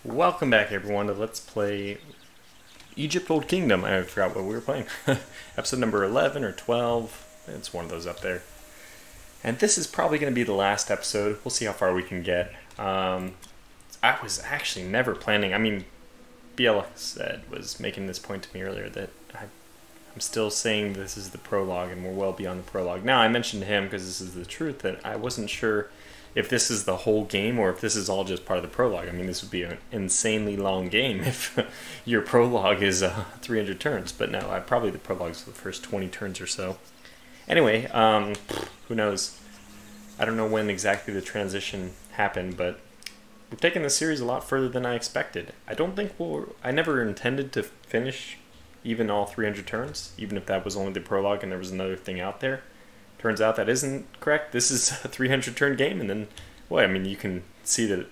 Welcome back, everyone, to Let's Play Egypt Old Kingdom. I forgot what we were playing. Episode number 11 or 12. It's one of those up there. And this is probably going to be the last episode. We'll see how far we can get. I was actually never planning. I mean, BL said, was making this point to me earlier that I'm still saying this is the prologue and we're well beyond the prologue. Now, I mentioned to him, because this is the truth, that I wasn't sure if this is the whole game or if this is all just part of the prologue. I mean, this would be an insanely long game if your prologue is 300 turns. But no, probably the prologue is the first 20 turns or so. Anyway, who knows? I don't know when exactly the transition happened, but we've taken the series a lot further than I expected. I never intended to finish even all 300 turns, even if that was only the prologue and there was another thing out there. Turns out that isn't correct. This is a 300 turn game, and then, well, I mean, you can see that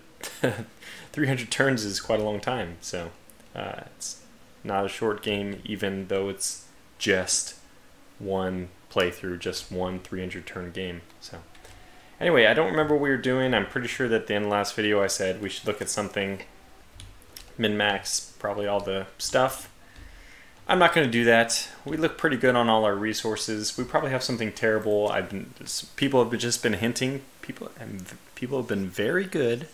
300 turns is quite a long time, so it's not a short game, even though it's just one playthrough, just one 300 turn game. So anyway, I don't remember what we were doing. I'm pretty sure that at the end of the last video I said we should look at something, min-max probably all the stuff. I'm not going to do that. We look pretty good on all our resources. We probably have something terrible. People have just been hinting. People have been very good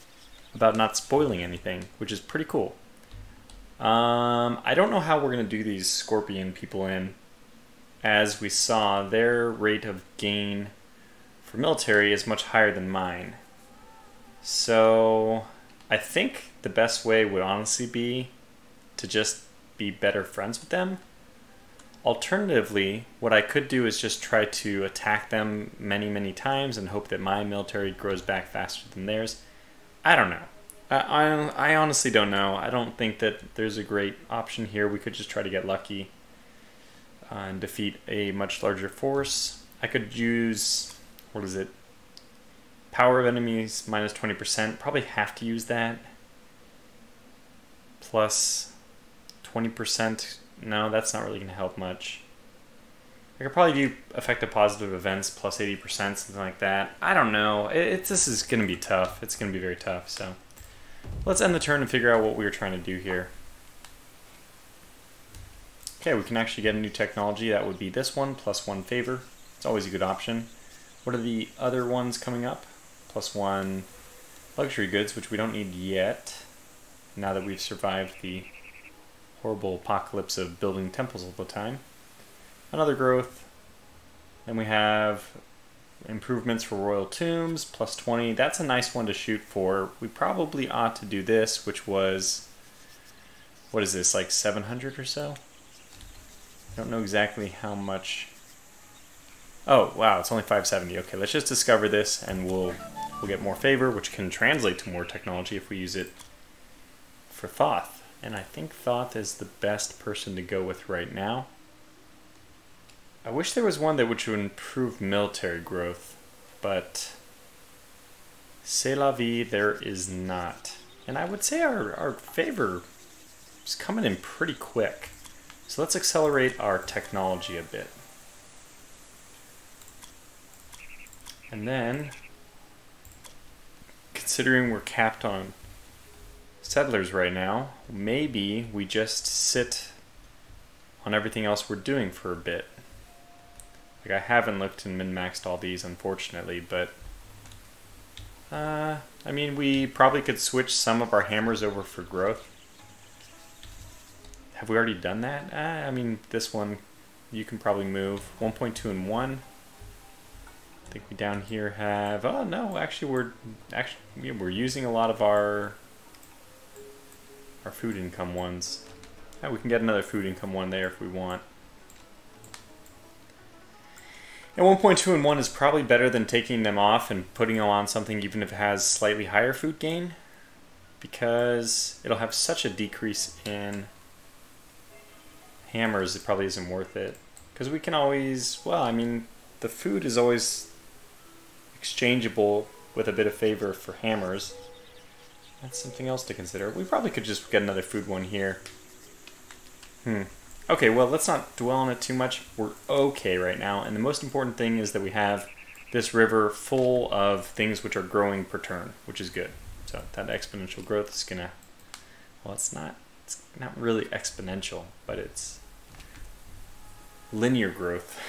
about not spoiling anything, which is pretty cool. I don't know how we're going to do these scorpion people in. As we saw, their rate of gain for military is much higher than mine. So I think the best way would honestly be to just be better friends with them. Alternatively, what I could do is just try to attack them many times and hope that my military grows back faster than theirs. I don't know. I honestly don't know. I don't think that there's a great option here. We could just try to get lucky and defeat a much larger force. I could use, what is it? Power of enemies minus 20%. Probably have to use that. Plus 20%, no, that's not really going to help much. I could probably do effective positive events plus 80%, something like that. I don't know. This is going to be tough. It's going to be very tough. So let's end the turn and figure out what we were trying to do here. Okay, we can actually get a new technology. That would be this one, +1 favor. It's always a good option. What are the other ones coming up? +1 luxury goods, which we don't need yet, now that we've survived the horrible apocalypse of building temples all the time. Another growth. Then we have improvements for royal tombs, +20. That's a nice one to shoot for. We probably ought to do this, which was, what is this, like 700 or so? I don't know exactly how much. Oh, wow, it's only 570. Okay, let's just discover this and we'll get more favor, which can translate to more technology if we use it for Thoth. And I think Thoth is the best person to go with right now. I wish there was one that would improve military growth, but c'est la vie, there is not. And I would say our favor is coming in pretty quick. So let's accelerate our technology a bit. And then, considering we're capped on settlers right now, maybe we just sit on everything else we're doing for a bit. Like, I haven't looked and min-maxed all these, unfortunately, but I mean, we probably could switch some of our hammers over for growth. Have we already done that? I mean, this one you can probably move 1.2 and 1. I think we down here have, oh no, actually we're using a lot of our food income ones. We can get another food income one there if we want. And 1.2 and 1 is probably better than taking them off and putting them on something even if it has slightly higher food gain, because it'll have such a decrease in hammers, it probably isn't worth it. Because we can always, well, I mean, the food is always exchangeable with a bit of favor for hammers. That's something else to consider. We probably could just get another food one here. Okay, well, let's not dwell on it too much. We're okay right now, and the most important thing is that we have this river full of things which are growing per turn, which is good. So that exponential growth is going to well, it's not really exponential, but it's linear growth.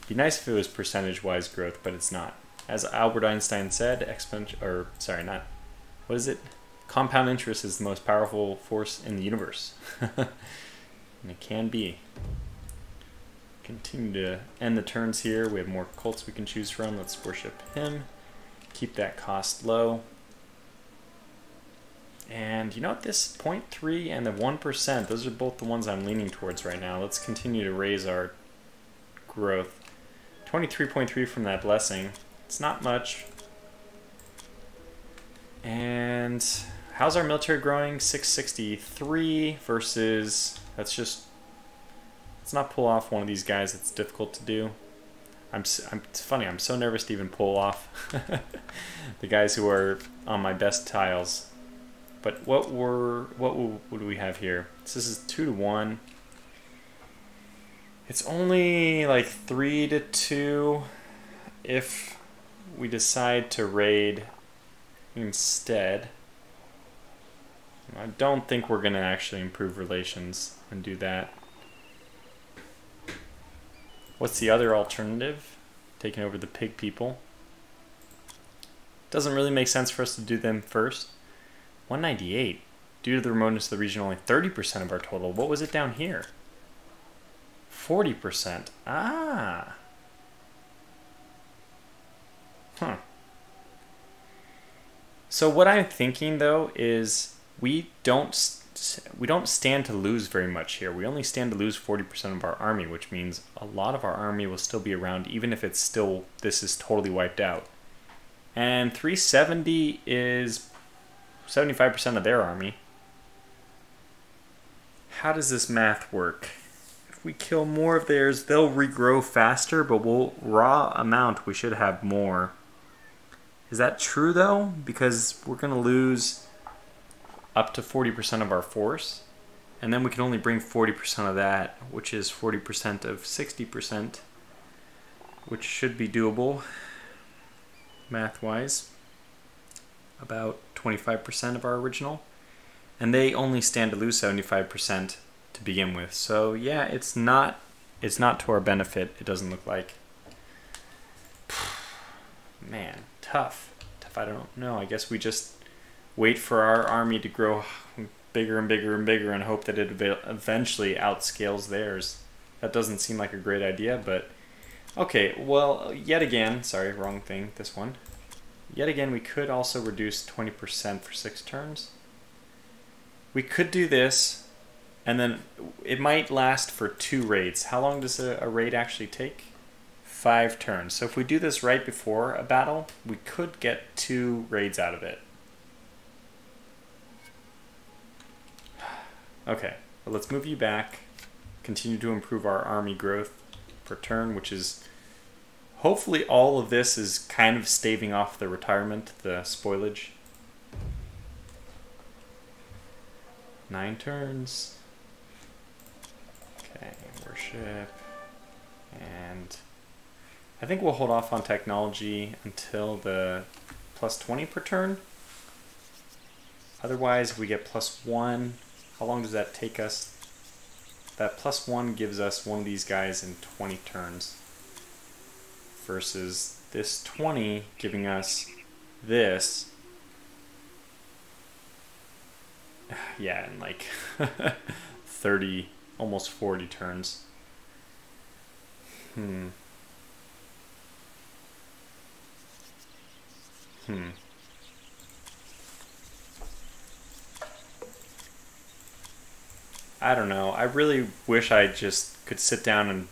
Be nice if it was percentage-wise growth, but it's not. As Albert Einstein said, what is it? Compound interest is the most powerful force in the universe. And it can be. Continue to end the turns here. We have more cults we can choose from. Let's worship him. Keep that cost low. And you know what? This 0.3 and the 1%, those are both the ones I'm leaning towards right now. Let's continue to raise our growth. 23.3 from that blessing. It's not much. And how's our military growing? 663 versus, let's not pull off one of these guys that's difficult to do. It's funny, I'm so nervous to even pull off the guys who are on my best tiles. But what do we have here? So this is 2 to 1. It's only like 3 to 2 if we decide to raid instead. I don't think we're going to actually improve relations and do that. What's the other alternative? Taking over the pig people. Doesn't really make sense for us to do them first. 198. Due to the remoteness of the region, only 30% of our total. What was it down here? 40%. Ah. Huh. So what I'm thinking though is we don't stand to lose very much here. We only stand to lose 40% of our army, which means a lot of our army will still be around even if this is totally wiped out. And 370 is 75% of their army. How does this math work? If we kill more of theirs, they'll regrow faster, but raw amount we should have more. Is that true though? Because we're going to lose up to 40% of our force, and then we can only bring 40% of that, which is 40% of 60%, which should be doable math-wise. About 25% of our original, and they only stand to lose 75% to begin with. So yeah, it's not to our benefit. It doesn't look like. Man, tough. I don't know. I guess we just wait for our army to grow bigger and bigger and bigger and hope that it eventually outscales theirs. That doesn't seem like a great idea, but okay. Well, yet again, sorry, wrong thing. This one. Yet again, we could also reduce 20% for 6 turns. We could do this, and then it might last for 2 raids. How long does a raid actually take? 5 turns. So if we do this right before a battle, we could get 2 raids out of it. Okay, well, let's move you back. Continue to improve our army growth per turn, which is... Hopefully all of this is kind of staving off the retirement, the spoilage. 9 turns. Okay, worship. And I think we'll hold off on technology until the plus 20 per turn. Otherwise, if we get plus 1, how long does that take us? That plus 1 gives us one of these guys in 20 turns. Versus this 20 giving us this. Yeah, in like 30, almost 40 turns. I don't know. I really wish I just could sit down and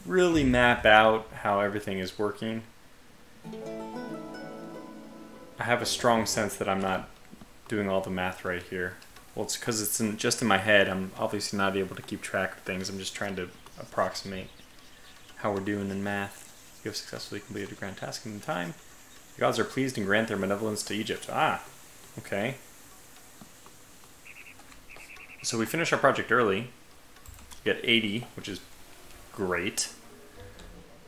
really map out how everything is working. I have a strong sense that I'm not doing all the math right here. Well, it's because it's just in my head. I'm obviously not able to keep track of things. I'm just trying to approximate how we're doing in math. You have successfully completed a grand task in time. The gods are pleased and grant their benevolence to Egypt. Ah, okay. So we finish our project early. We get 80, which is great.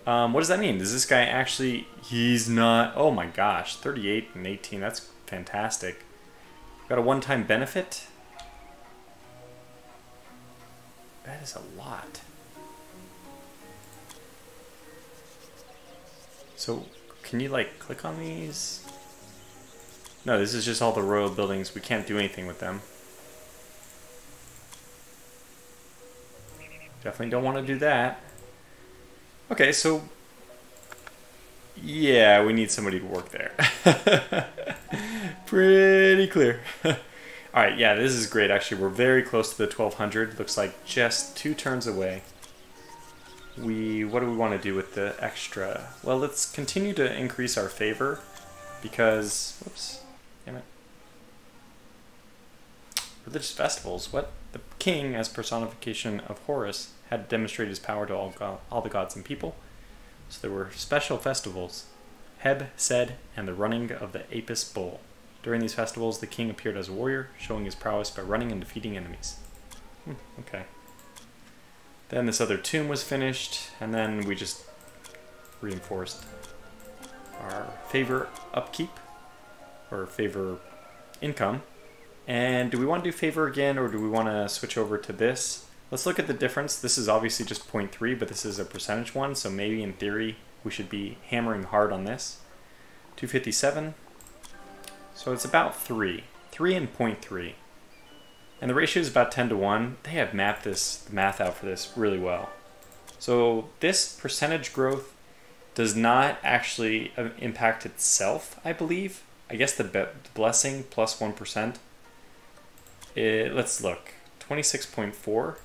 What does that mean? Does this guy actually... He's not... Oh my gosh, 38 and 18. That's fantastic. Got a one-time benefit. That is a lot. So, can you like click on these? No, this is just all the royal buildings. We can't do anything with them. Definitely don't want to do that. Okay, so yeah, we need somebody to work there. Pretty clear. Alright, yeah, this is great actually. We're very close to the 1200. Looks like just 2 turns away. What do we want to do with the extra? Well, let's continue to increase our favor because, whoops, damn it. Religious festivals. What? The king, as personification of Horus, had demonstrated his power to all the gods and people. So there were special festivals. Heb, Sed, and the running of the Apis bull. During these festivals, the king appeared as a warrior, showing his prowess by running and defeating enemies. Okay. Then this other tomb was finished, and then we just reinforced our favor upkeep, or favor income. And do we want to do favor again, or do we want to switch over to this? Let's look at the difference. This is obviously just 0.3, but this is a percentage one, so maybe in theory we should be hammering hard on this. 257. So it's about 3. 3 and 0.3. And the ratio is about 10 to 1. They have mapped the math out for this really well. So this percentage growth does not actually impact itself, I believe. I guess the blessing plus 1%. Let's look. 26.4.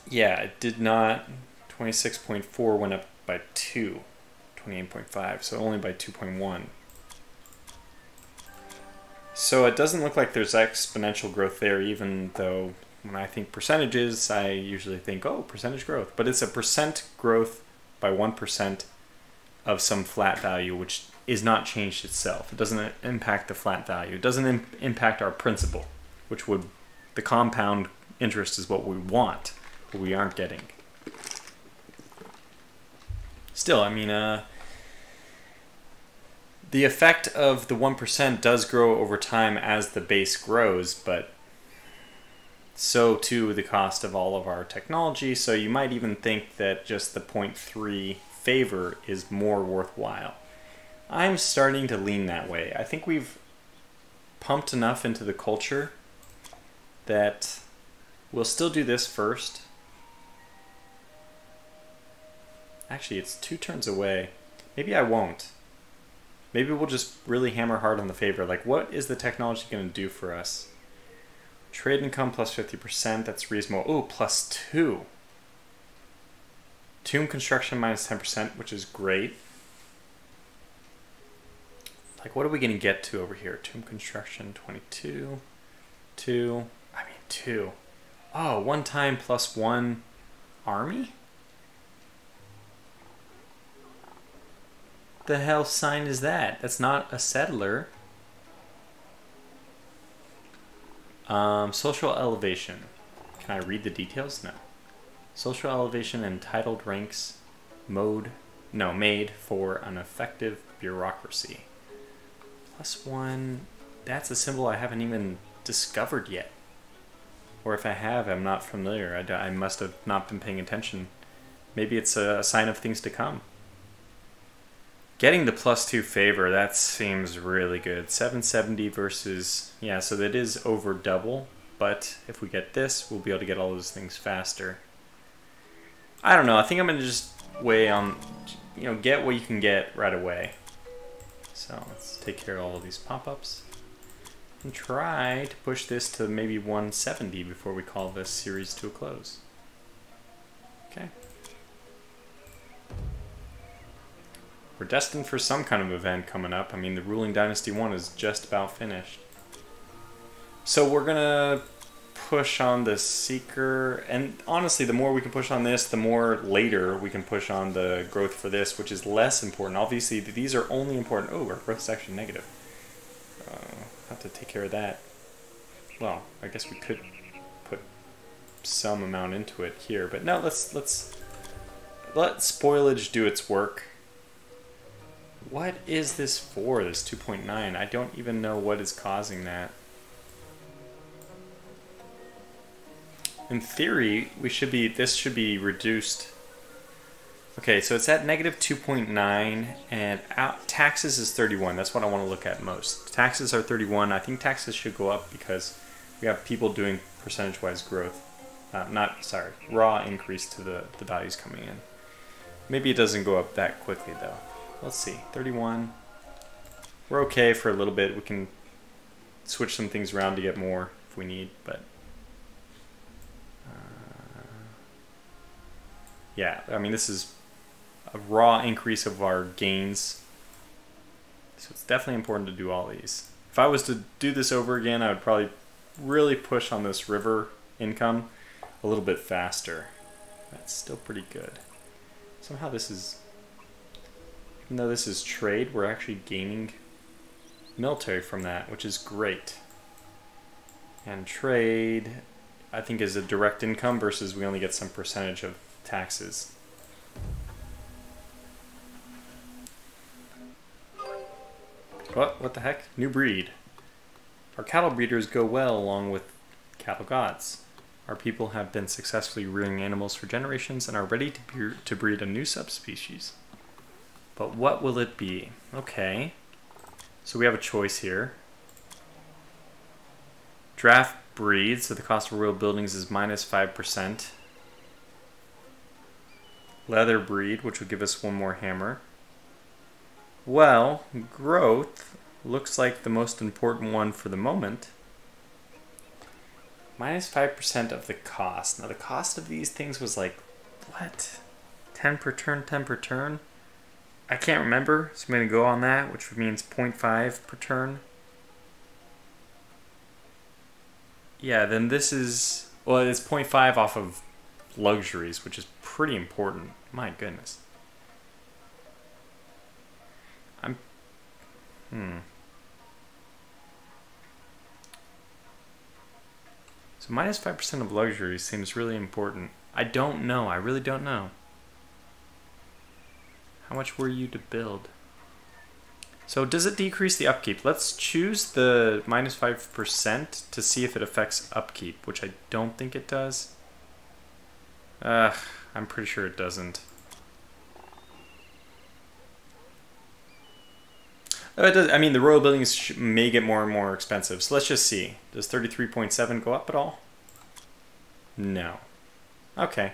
Yeah, it did not. 26.4 went up by 2. 28.5, so only by 2.1. So it doesn't look like there's exponential growth there, even though when I think percentages, I usually think, oh, percentage growth. But it's a percent growth by 1% of some flat value, which is not changed itself. It doesn't impact the flat value. It doesn't impact our principal, which would, the compound interest is what we want, but we aren't getting. Still, I mean, the effect of the 1% does grow over time as the base grows, but so too the cost of all of our technology. So you might even think that just the 0.3 favor is more worthwhile. I'm starting to lean that way. I think we've pumped enough into the culture that we'll still do this first. Actually, it's 2 turns away. Maybe I won't. Maybe we'll just really hammer hard on the favor. Like, what is the technology going to do for us? Trade income plus 50%. That's reasonable. Oh, plus 2. Tomb construction minus 10%, which is great. Like, what are we going to get to over here? Tomb construction, 22. 2. I mean, 2. Oh, 1 time plus 1 army? The hell sign is that? That's not a settler. Social elevation. Can I read the details? No. Social elevation and titled ranks made for an effective bureaucracy. Plus 1. That's a symbol I haven't even discovered yet. Or if I have, I'm not familiar. I must have not been paying attention. Maybe it's a sign of things to come. Getting the plus 2 favor, that seems really good. 770 versus, yeah, so that is over double. But if we get this, we'll be able to get all those things faster. I don't know. I think I'm going to just weigh on, get what you can get right away. So let's take care of all of these pop-ups. And try to push this to maybe 170 before we call this series to a close. Okay. We're destined for some kind of event coming up. I mean, the ruling Dynasty 1 is just about finished. So we're going to push on the Seeker. And honestly, the more we can push on this, the more later we can push on the growth for this, which is less important. Obviously, these are only important. Oh, our growth is actually negative. Have to take care of that. Well, I guess we could put some amount into it here. But no, let's let spoilage do its work. What is this for, this 2.9? I don't even know what is causing that. In theory, this should be reduced. Okay, so it's at negative 2.9, and taxes is 31. That's what I want to look at most. Taxes are 31. I think taxes should go up because we have people doing percentage-wise growth. Raw increase to the values coming in. Maybe it doesn't go up that quickly, though. Let's see. 31. We're okay for a little bit. We can switch some things around to get more if we need, but... yeah, I mean, this is a raw increase of our gains. So it's definitely important to do all these. If I was to do this over again, I would probably really push on this river income a little bit faster. That's still pretty good. Somehow this is, even though this is trade, we're actually gaining military from that, which is great. And trade, I think, is a direct income versus we only get some percentage of taxes. What the heck? New breed. Our cattle breeders go well along with cattle gods. Our people have been successfully rearing animals for generations and are ready to breed a new subspecies. But what will it be? Okay. So we have a choice here. Draft breed, so the cost of royal buildings is minus 5%. Leather breed, which would give us one more hammer. Well, growth looks like the most important one for the moment. Minus 5% of the cost. Now the cost of these things was like, what? 10 per turn, 10 per turn? I can't remember, so I'm going to go on that, which means 0.5 per turn. Yeah, then this is, well, it's 0.5 off of luxuries, which is pretty important. My goodness. So minus 5% of luxuries seems really important. I don't know. I really don't know. How much were you to build? So does it decrease the upkeep? Let's choose the minus 5% to see if it affects upkeep, which I don't think it does. I'm pretty sure it doesn't. It does. I mean, the royal buildings may get more and more expensive. So let's just see. Does 33.7 go up at all? No. Okay.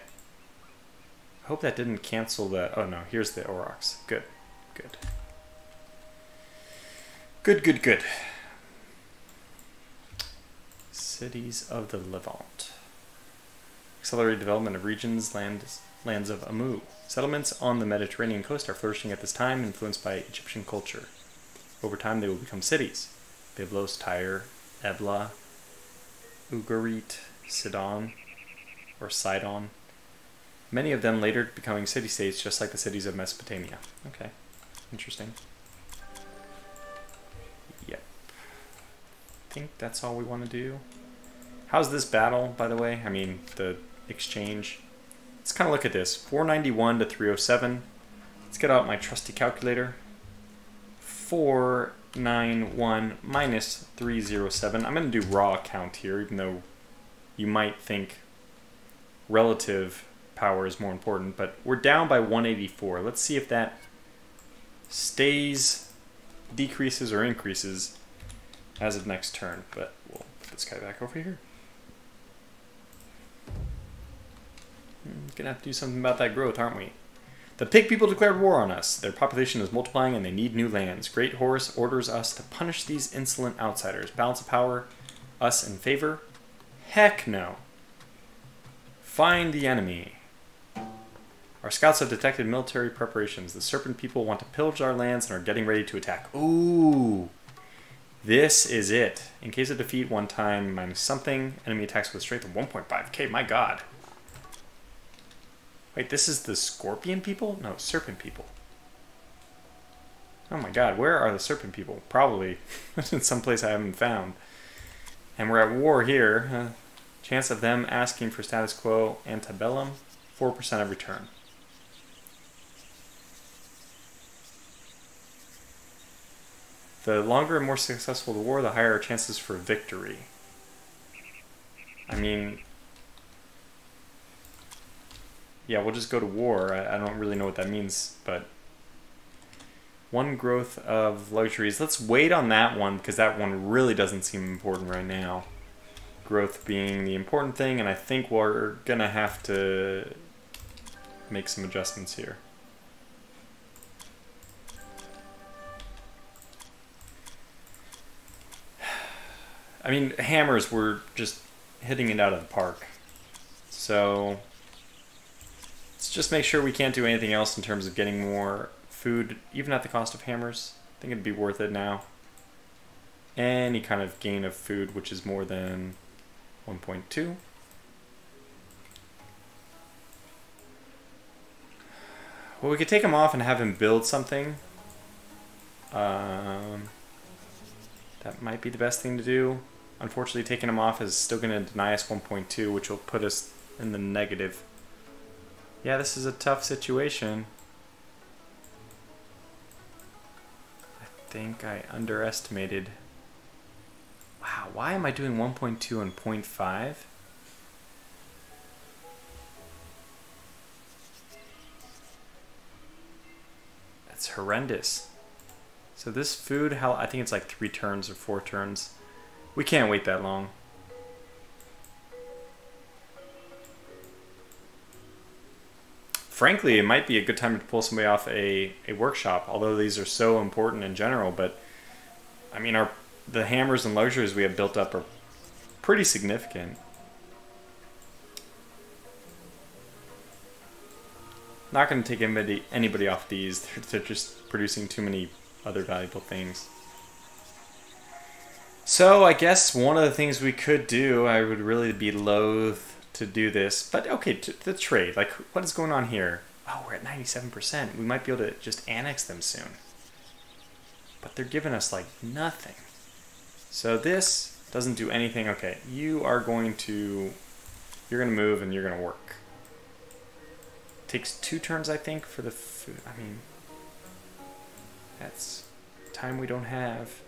I hope that didn't cancel the... oh no, here's the aurochs. Good. Good. Good, good, good. Cities of the Levant. Accelerated development of regions, lands of Amu. Settlements on the Mediterranean coast are flourishing at this time, influenced by Egyptian culture. Over time, they will become cities. Byblos, Tyre, Ebla, Ugarit, Sidon, or Sidon. Many of them later becoming city-states, just like the cities of Mesopotamia. Okay, interesting. Yep. I think that's all we want to do. How's this battle, by the way? I mean, the exchange. Let's kind of look at this. 491 to 307. Let's get out my trusty calculator. 491 minus 307. I'm going to do raw count here, even though you might think relative power is more important, but we're down by 184. Let's see if that stays, decreases, or increases as of next turn. But we'll put this guy back over here. Gonna have to do something about that growth, aren't we? The pig people declared war on us. Their population is multiplying and they need new lands. Great Horus orders us to punish these insolent outsiders. Balance of power, us in favor? Heck no. Find the enemy. Our scouts have detected military preparations. The serpent people want to pillage our lands and are getting ready to attack. Ooh. This is it. In case of defeat, one time minus something. Enemy attacks with a strength of 1.5k. My god. Wait, this is the scorpion people? No, serpent people. Oh my god, where are the serpent people? Probably in some place I haven't found. And we're at war here. Chance of them asking for status quo antebellum, 4% every turn. The longer and more successful the war, the higher our chances for victory. I mean, yeah, we'll just go to war. I don't really know what that means, but 1 growth of luxuries. Let's wait on that one because that one really doesn't seem important right now. Growth being the important thing, and I think we're gonna have to make some adjustments here. I mean, hammers were just hitting it out of the park. So let's just make sure we can't do anything else in terms of getting more food, even at the cost of hammers. I think it'd be worth it now. Any kind of gain of food, which is more than 1.2. Well, we could take him off and have him build something. That might be the best thing to do. Unfortunately, taking him off is still going to deny us 1.2, which will put us in the negative. Yeah, this is a tough situation. I think I underestimated. Wow, why am I doing 1.2 and 0.5? That's horrendous. So this food, I think it's like 3 turns or 4 turns. We can't wait that long. Frankly, it might be a good time to pull somebody off a workshop, although these are so important in general, but I mean, the hammers and luxuries we have built up are pretty significant. Not going to take anybody off these. They're just producing too many other valuable things. So I guess one of the things we could do, I would really be loath to do this, but okay, the trade, like what is going on here? Oh, we're at 97%. We might be able to just annex them soon. But they're giving us like nothing. So this doesn't do anything. Okay, you're going to move and you're going to work. Takes 2 turns, I think, for the food. I mean, that's time we don't have.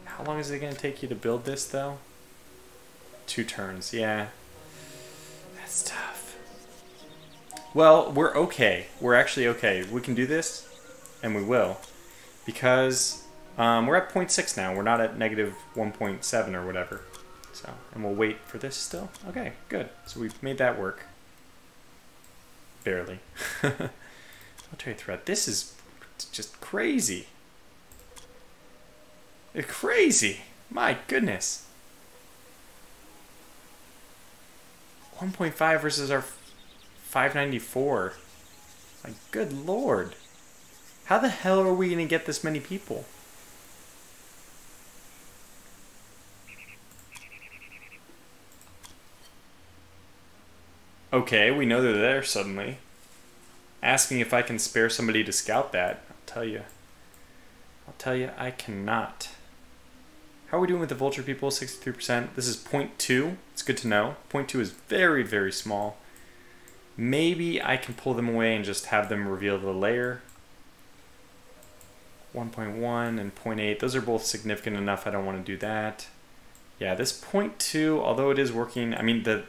How long is it going to take you to build this, though? 2 turns, yeah. That's tough. Well, we're okay. We're actually okay. We can do this, and we will. Because we're at 0.6 now. We're not at negative 1.7 or whatever. So, and we'll wait for this still. Okay, good. So we've made that work. Barely. Military threat. This is just crazy. It's crazy. My goodness. 1.5 versus our 594. My good lord. How the hell are we going to get this many people? Okay, we know they're there suddenly. Asking if I can spare somebody to scout that. I'll tell you, I cannot. How are we doing with the vulture people? 63%. This is 0.2. It's good to know. 0.2 is very, very small. Maybe I can pull them away and just have them reveal the layer. 1.1 and 0.8. Those are both significant enough. I don't want to do that. Yeah, this 0.2, although it is working, I mean, the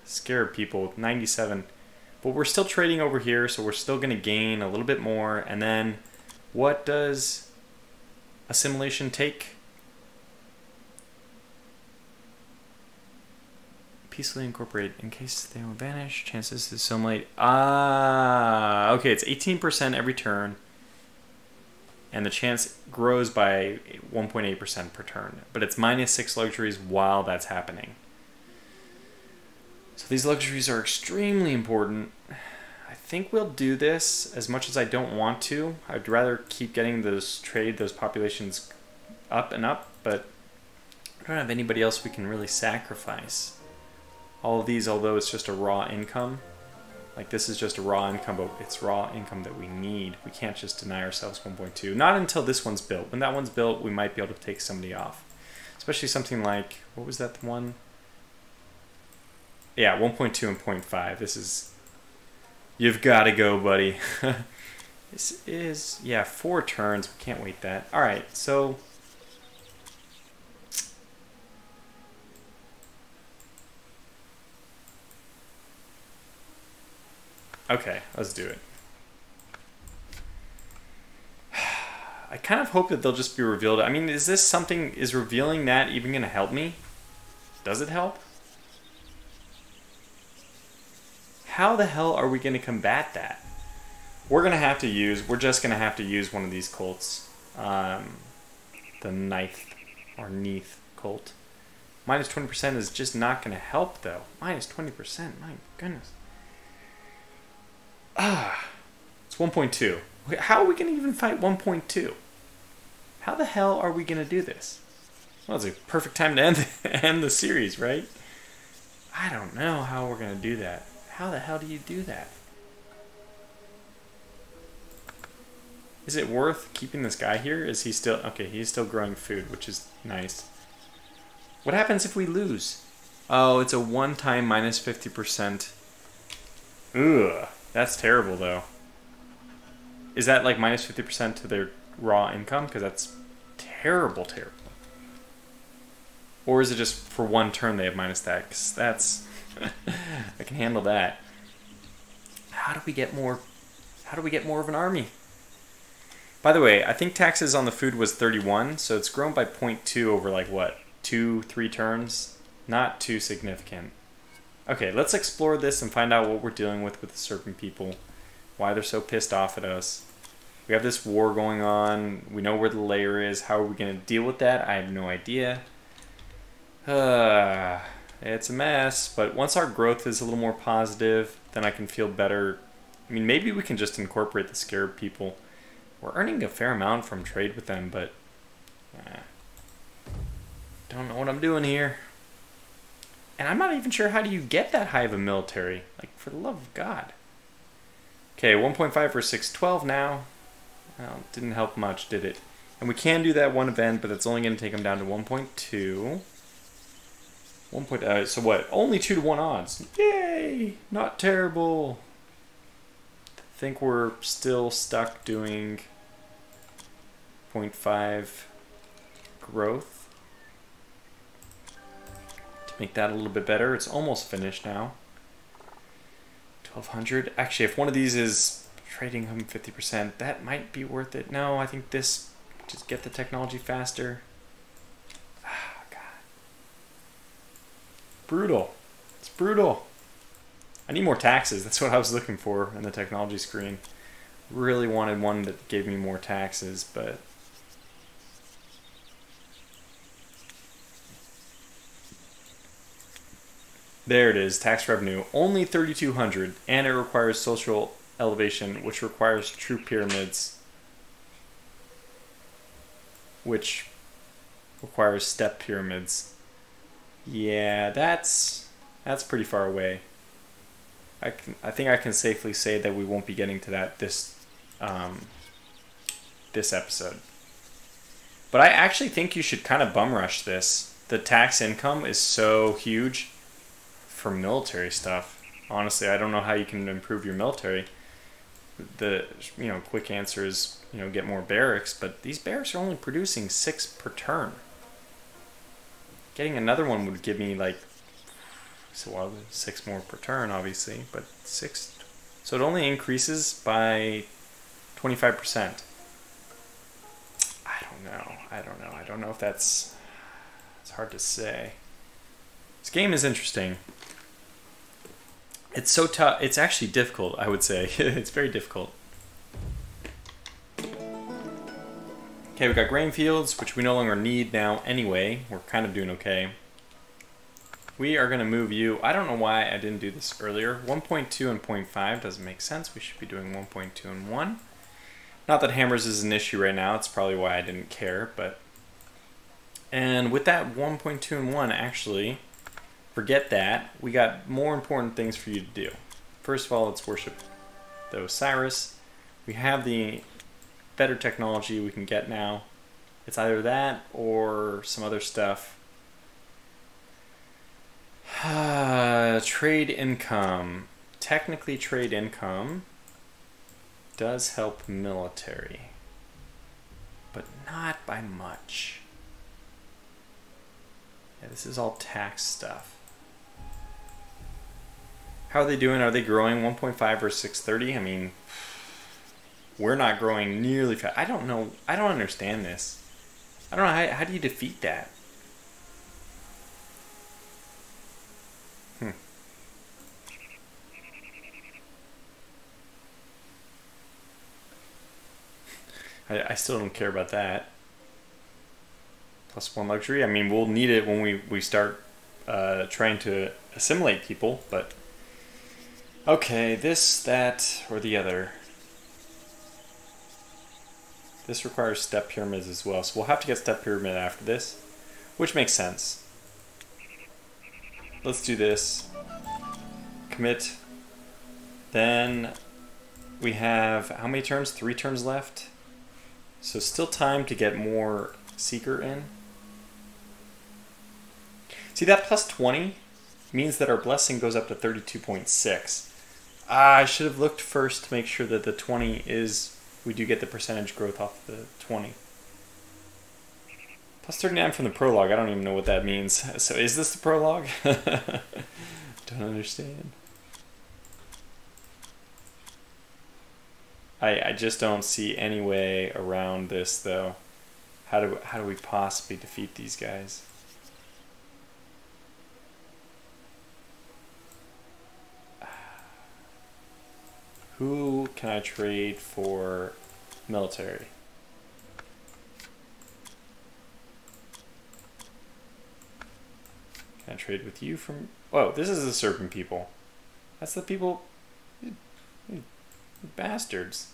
scared people, 97. But we're still trading over here, so we're still going to gain a little bit more. And then what does assimilation take? Peacefully incorporate. In case they will vanish, chances to assimilate. Ah, okay, it's 18% every turn. And the chance grows by 1.8% per turn. But it's -6 luxuries while that's happening. So these luxuries are extremely important. I think we'll do this as much as I don't want to. I'd rather keep getting those populations up and up, but I don't have anybody else we can really sacrifice. All of these, although it's just a raw income, like this is just a raw income, but it's raw income that we need. We can't just deny ourselves 1.2. Not until this one's built. When that one's built, we might be able to take somebody off. Especially something like, what was that one? Yeah, 1.2 and 0.5. This is... You've got to go, buddy. This is... Yeah, 4 turns. We can't wait that. Alright, so... Okay, let's do it. I kind of hope that they'll just be revealed. I mean, is this something, is revealing that even going to help me? Does it help? How the hell are we going to combat that? We're just going to have to use one of these cults. The Ninth or Neath cult. Minus 20% is just not going to help, though. Minus 20%, my goodness. It's 1.2. How are we going to even fight 1.2? How the hell are we going to do this? Well, it's a perfect time to end the series, right? I don't know how we're going to do that. How the hell do you do that? Is it worth keeping this guy here? Is he still... Okay, he's still growing food, which is nice. What happens if we lose? Oh, it's a one-time minus 50%. Ugh, that's terrible, though. Is that like minus 50% to their raw income? Because that's terrible, terrible. Or is it just for one turn they have minus that? Because that's... I can handle that. How do we get more... How do we get more of an army? By the way, I think taxes on the food was 31, so it's grown by 0.2 over like what? 2-3 turns? Not too significant. Okay, let's explore this and find out what we're dealing with the serpent people. Why they're so pissed off at us. We have this war going on. We know where the lair is. How are we going to deal with that? I have no idea. It's a mess, but once our growth is a little more positive, then I can feel better. I mean, maybe we can just incorporate the scarab people. We're earning a fair amount from trade with them, but don't know what I'm doing here. And I'm not even sure how do you get that high of a military. Like, for the love of God. Okay, 1.5 for 612 now. Well, didn't help much, did it? And we can do that one event, but that's only going to take them down to 1.2. So what? Only 2-to-1 odds. Yay! Not terrible. I think we're still stuck doing 0.5 growth. To make that a little bit better. It's almost finished now. 1200. Actually, if one of these is trading them 50%, that might be worth it. No, I think this, just get the technology faster. Ah, God. Brutal. It's brutal. I need more taxes. That's what I was looking for in the technology screen. Really wanted one that gave me more taxes, but... There it is, tax revenue. Only 3,200, and it requires social elevation, which requires true pyramids, which requires step pyramids. Yeah, that's pretty far away. I think I can safely say that we won't be getting to that this episode. But I actually think you should kind of bum rush this. The tax income is so huge for military stuff. Honestly, I don't know how you can improve your military. The quick answer is get more barracks, but these barracks are only producing 6 per turn. Getting another one would give me like 6 more per turn, obviously, but 6. So it only increases by 25%. I don't know if that's... It's hard to say. This game is interesting. It's so tough. It's actually difficult, I would say. It's very difficult. Okay, we got grain fields, which we no longer need now anyway. We're kind of doing okay. We are going to move you. I don't know why I didn't do this earlier. 1.2 and 0.5 doesn't make sense. We should be doing 1.2 and 1. Not that hammers is an issue right now. It's probably why I didn't care, but... And with that 1.2 and 1, actually, forget that. We got more important things for you to do. First of all, let's worship the Osiris. We have the better technology we can get now. It's either that or some other stuff. Trade income. Technically, trade income does help military, but not by much. Yeah, this is all tax stuff. How are they doing? Are they growing 1.5 or 630? I mean, we're not growing nearly fast. I don't know. I don't understand this. I don't know. How do you defeat that? I still don't care about that. +1 luxury. I mean, we'll need it when we start trying to assimilate people, but... Okay, this, that, or the other. This requires step pyramids as well, so we'll have to get step pyramid after this, which makes sense. Let's do this. Commit. Then we have, how many turns? 3 turns left. So still time to get more Seeker in. See, that +20 means that our blessing goes up to 32.6. I should have looked first to make sure that the 20 is, we do get the percentage growth off the 20. +39 from the prologue, I don't even know what that means. So is this the prologue? Don't understand. I just don't see any way around this though. How do we possibly defeat these guys? Who can I trade for military? Can I trade with you from... Whoa, this is the serpent people. That's the people... You bastards.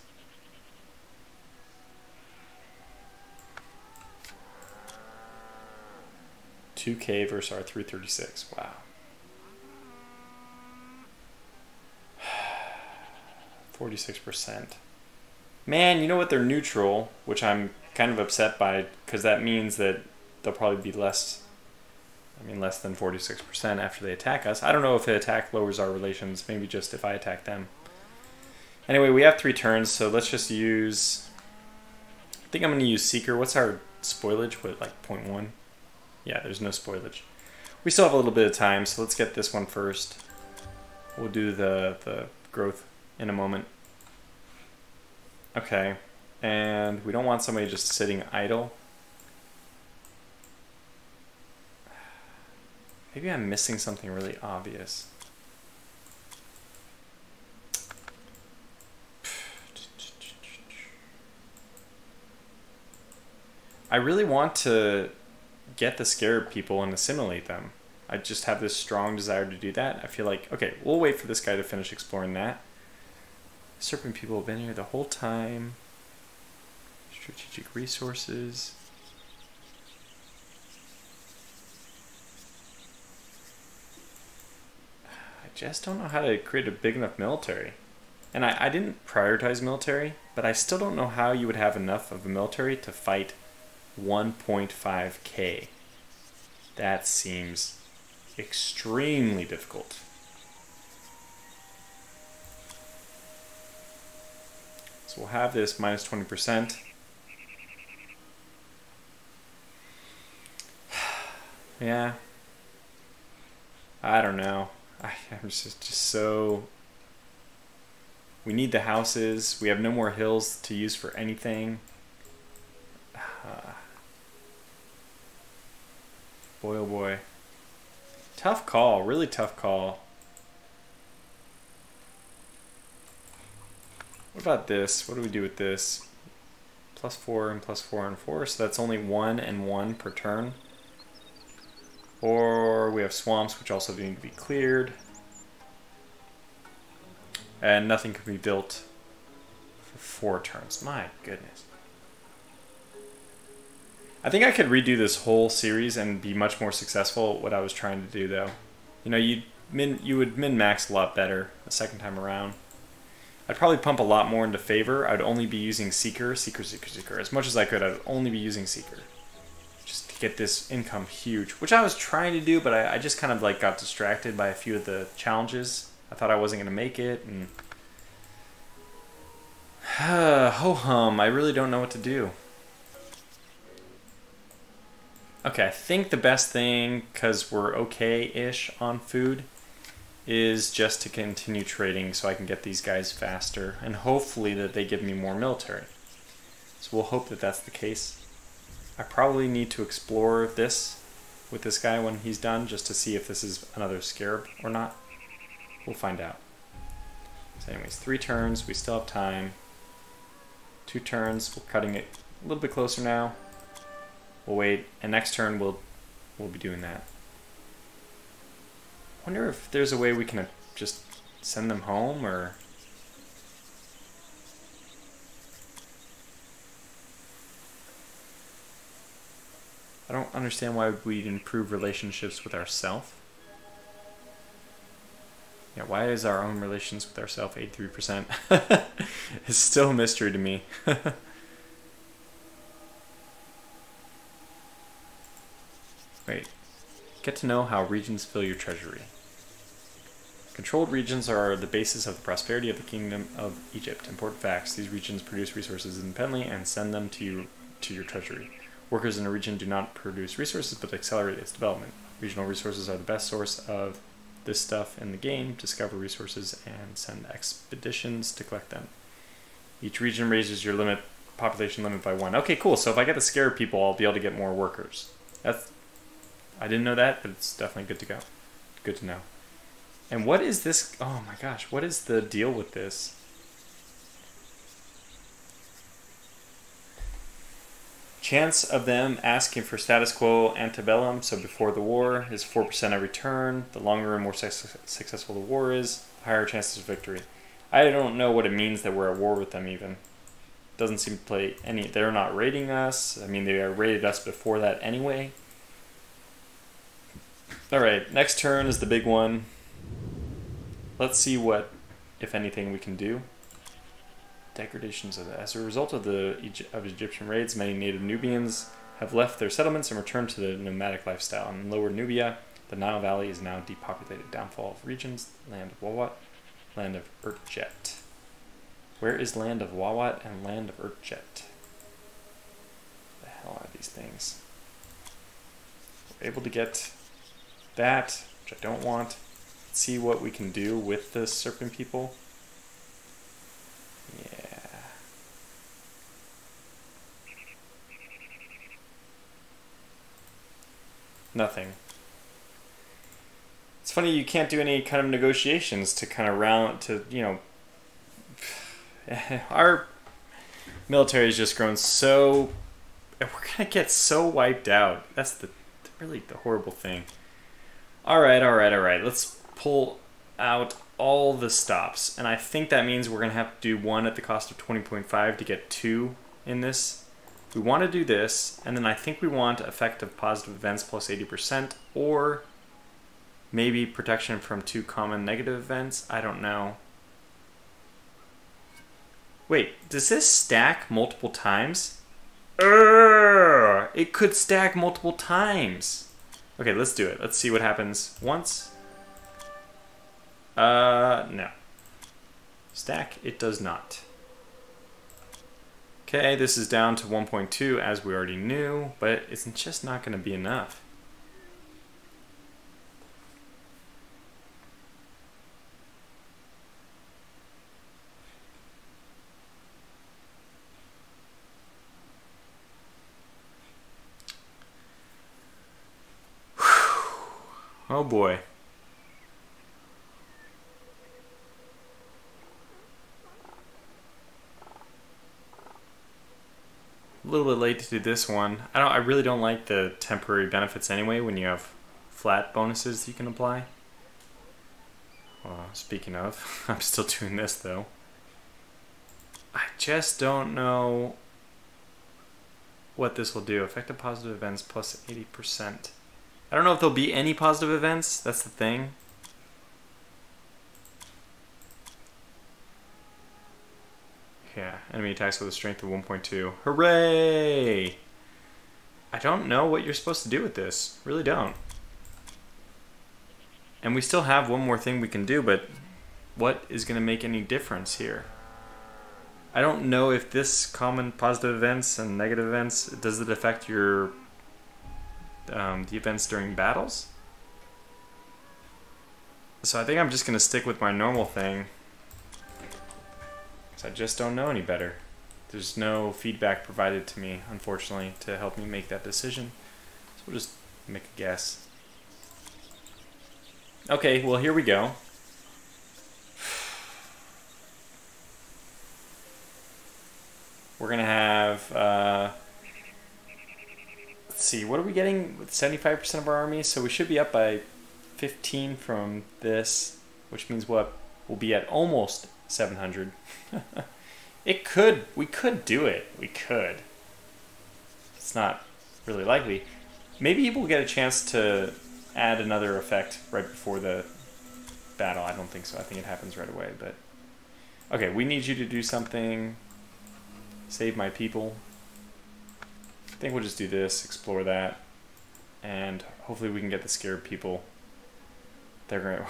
$2K versus our 336. Wow. 46%. Man, you know what? They're neutral, which I'm kind of upset by, because that means that they'll probably be less, less than 46% after they attack us. I don't know if the attack lowers our relations, maybe just if I attack them. Anyway, we have 3 turns, so let's just use, I think I'm going to use Seeker. What's our spoilage? What, like 0.1? Yeah, there's no spoilage. We still have a little bit of time, so let's get this one first. We'll do the growth in a moment. Okay, and we don't want somebody just sitting idle. Maybe I'm missing something really obvious. I really want to get the scarab people and assimilate them. I just have this strong desire to do that. I feel like, okay, we'll wait for this guy to finish exploring that. Serpent people have been here the whole time. Strategic resources. I just don't know how to create a big enough military. And I didn't prioritize military, but I still don't know how you would have enough of a military to fight 1.5K. That seems extremely difficult. So we'll have this minus 20%. Yeah. I don't know. I'm just so... We need the houses. We have no more hills to use for anything. Boy, oh boy. Tough call. Really tough call. What about this? What do we do with this? +4 and +4 and 4. So that's only 1 and 1 per turn. Or we have swamps, which also need to be cleared. And nothing can be built for 4 turns. My goodness. I think I could redo this whole series and be much more successful at what I was trying to do, though. You know, you would min-max a lot better the second time around. I'd probably pump a lot more into favor. I'd only be using Seeker. As much as I could, I'd only be using Seeker. Just to get this income huge, which I was trying to do, but I just kind of like got distracted by a few of the challenges. I thought I wasn't going to make it, and... ho-hum, I really don't know what to do. Okay, I think the best thing, because we're okay-ish on food, is just to continue trading so I can get these guys faster, and hopefully that they give me more military. So we'll hope that that's the case. I probably need to explore this with this guy when he's done, just to see if this is another scarab or not. We'll find out. So anyways, 3 turns, we still have time. 2 turns, we're cutting it a little bit closer now. We'll wait, and next turn we'll be doing that. Wonder if there's a way we can just send them home, or... I don't understand why we'd improve relationships with ourselves. Yeah, why is our own relations with ourselves 83%? It's still a mystery to me. Wait. Get to know how regions fill your treasury. Controlled regions are the basis of the prosperity of the Kingdom of Egypt. Important facts. These regions produce resources independently and send them to your treasury. Workers in a region do not produce resources, but accelerate its development. Regional resources are the best source of this stuff in the game. Discover resources and send expeditions to collect them. Each region raises your population limit by 1. Okay, cool. So if I get to scare people, I'll be able to get more workers. I didn't know that, but it's definitely good to go. Good to know. And what is this? Oh my gosh, what is the deal with this? Chance of them asking for status quo antebellum, so before the war, is 4% every turn. The longer and more successful the war is, higher chances of victory. I don't know what it means that we're at war with them even. Doesn't seem to play any... They're not raiding us. I mean, they raided us before that anyway. Alright, next turn is the big one. Let's see what, if anything, we can do. Degradations of as a result of Egyptian raids, many native Nubians have left their settlements and returned to the nomadic lifestyle. In Lower Nubia, the Nile Valley is now depopulated. Downfall of regions, land of Wawat, land of Urtjet. Where is land of Wawat and land of Urtjet? What the hell are these things? We're able to get that, which I don't want. Let's see what we can do with the serpent people. Yeah. Nothing. It's funny you can't do any kind of negotiations to kind of round to, you know, our military has just grown so, we're gonna get so wiped out. That's really the horrible thing. All right. Let's pull out all the stops, and I think that means we're gonna have to do 1 at the cost of 20.5 to get 2 in this. We want to do this, and then I think we want effect of positive events plus 80%, or maybe protection from 2 common negative events. I don't know. Wait, does this stack multiple times? It could stack multiple times. Okay, let's do it. Let's see what happens once. No. Stack, it does not. Okay, this is down to 1.2 as we already knew, but it's just not going to be enough. Oh boy. A little bit late to do this one. I really don't like the temporary benefits anyway when you have flat bonuses you can apply. Speaking of, I'm still doing this though. I just don't know what this will do. Effective positive events plus 80%. I don't know if there'll be any positive events. That's the thing. Yeah, enemy attacks with a strength of 1.2. Hooray! I don't know what you're supposed to do with this. Really don't. And we still have one more thing we can do, but what is going to make any difference here? I don't know if this common positive events and negative events, does it affect your the events during battles? So I think I'm just going to stick with my normal thing. Because I just don't know any better. There's no feedback provided to me, unfortunately, to help me make that decision. So we'll just make a guess. Okay, well, here we go. We're going to have, let's see, what are we getting with 75% of our army? So we should be up by 15 from this, which means what? We'll be at almost 700. We could do it. We could. It's not really likely. Maybe we'll get a chance to add another effect right before the battle. I don't think so. I think it happens right away, but... Okay, we need you to do something. Save my people. I think we'll just do this, explore that, and hopefully we can get the scared people. They're gonna...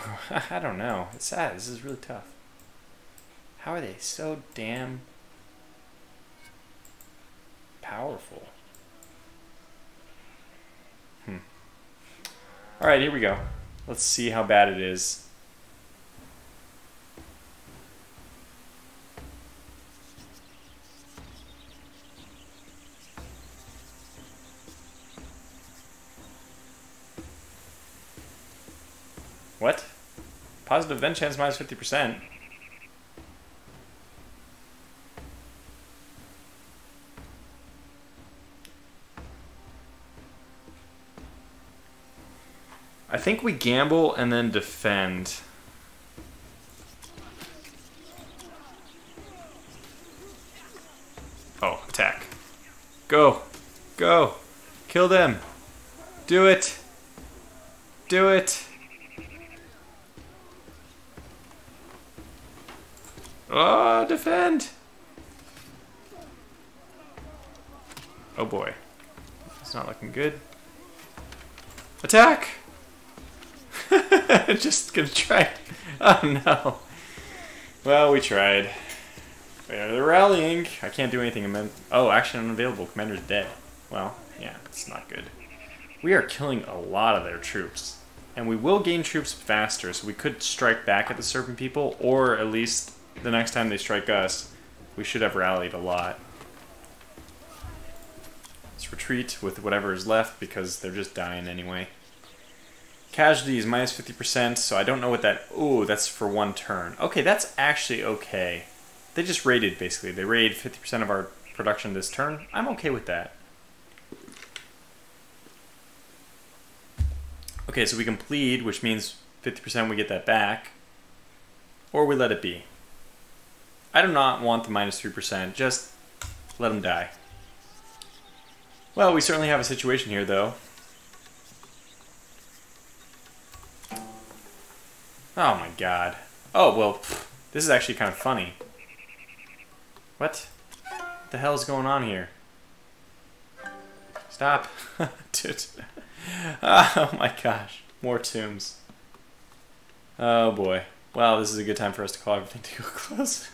I don't know. It's sad. This is really tough. How are they so damn powerful? Alright, here we go. Let's see how bad it is. What? Positive event chance minus 50%. I think we gamble and then defend. Oh, attack. Go. Go. Kill them. Do it. Do it. Oh, defend. Oh boy. It's not looking good. Attack. Just gonna try. Oh no. Well, we tried. They're rallying. I can't do anything. Oh, action unavailable. Commander's dead. Well, yeah, it's not good. We are killing a lot of their troops. And we will gain troops faster, so we could strike back at the Serpent People, or at least the next time they strike us, we should have rallied a lot. Let's retreat with whatever is left, because they're just dying anyway. Casualties, minus 50%, so I don't know what that... Ooh, that's for one turn. Okay, that's actually okay. They just raided, basically. They raided 50% of our production this turn. I'm okay with that. Okay, so we can plead, which means 50% we get that back. Or we let it be. I do not want the minus 3%. Just let them die. Well, we certainly have a situation here, though. Oh my god. Oh, well, this is actually kind of funny. What the hell is going on here? Stop. Dude. Oh my gosh. More tombs. Oh boy. Wow, this is a good time for us to call everything to a close.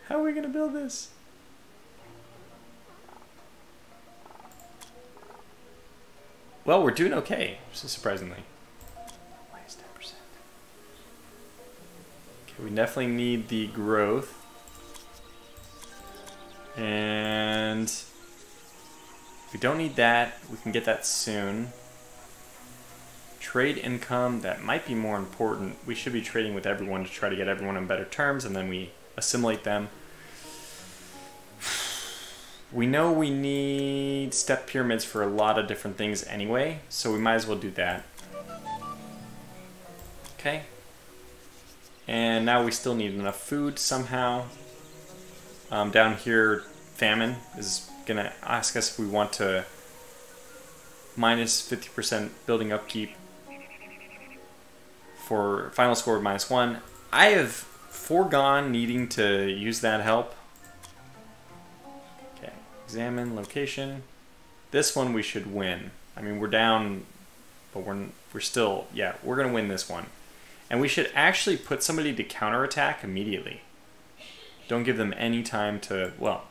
How are we going to build this? Well, we're doing okay, surprisingly. Minus 10%. Okay, we definitely need the growth. And we don't need that. We can get that soon. Trade income, that might be more important. We should be trading with everyone to try to get everyone on better terms, and then we assimilate them. We know we need step pyramids for a lot of different things anyway, so we might as well do that. Okay. And now we still need enough food somehow. Down here, famine is going to ask us if we want to minus 50% building upkeep for final score of -1. I have foregone needing to use that help. Okay, examine location. This one we should win. I mean, we're down, but we're still, yeah, we're going to win this one. And we should actually put somebody to counterattack immediately. Don't give them any time to, well,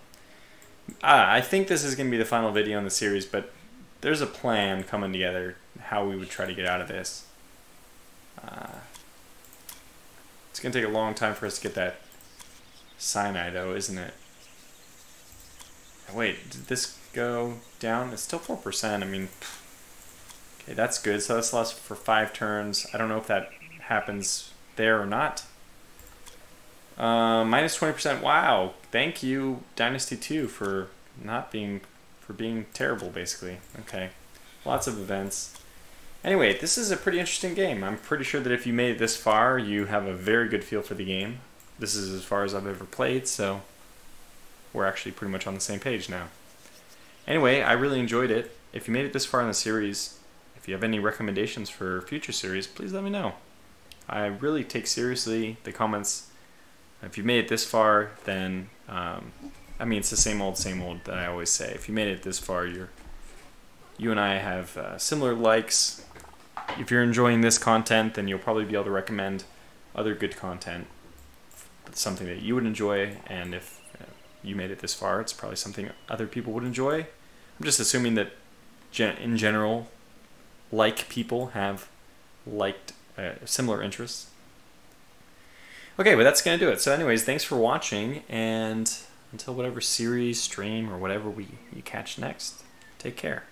I think this is going to be the final video in the series, but there's a plan coming together how we would try to get out of this. It's going to take a long time for us to get that Sinai, though, isn't it? Wait, did this go down? It's still 4%. I mean, okay, that's good. So that's lost for 5 turns. I don't know if that happens there or not. Minus 20%. Wow. Thank you, Dynasty 2, for being terrible, basically. Okay. Lots of events. Anyway, this is a pretty interesting game. I'm pretty sure that if you made it this far, you have a very good feel for the game. This is as far as I've ever played, so we're actually pretty much on the same page now. Anyway, I really enjoyed it. If you made it this far in the series, if you have any recommendations for future series, please let me know. I really take seriously the comments. If you made it this far, then, I mean, it's the same old that I always say. If you made it this far, you and I have similar likes. If you're enjoying this content, then you'll probably be able to recommend other good content. It's something that you would enjoy, and if you made it this far, it's probably something other people would enjoy. I'm just assuming that in general, like people have liked similar interests. Okay, but that's going to do it. So anyways, thanks for watching, and until whatever series, stream, or whatever you catch next, take care.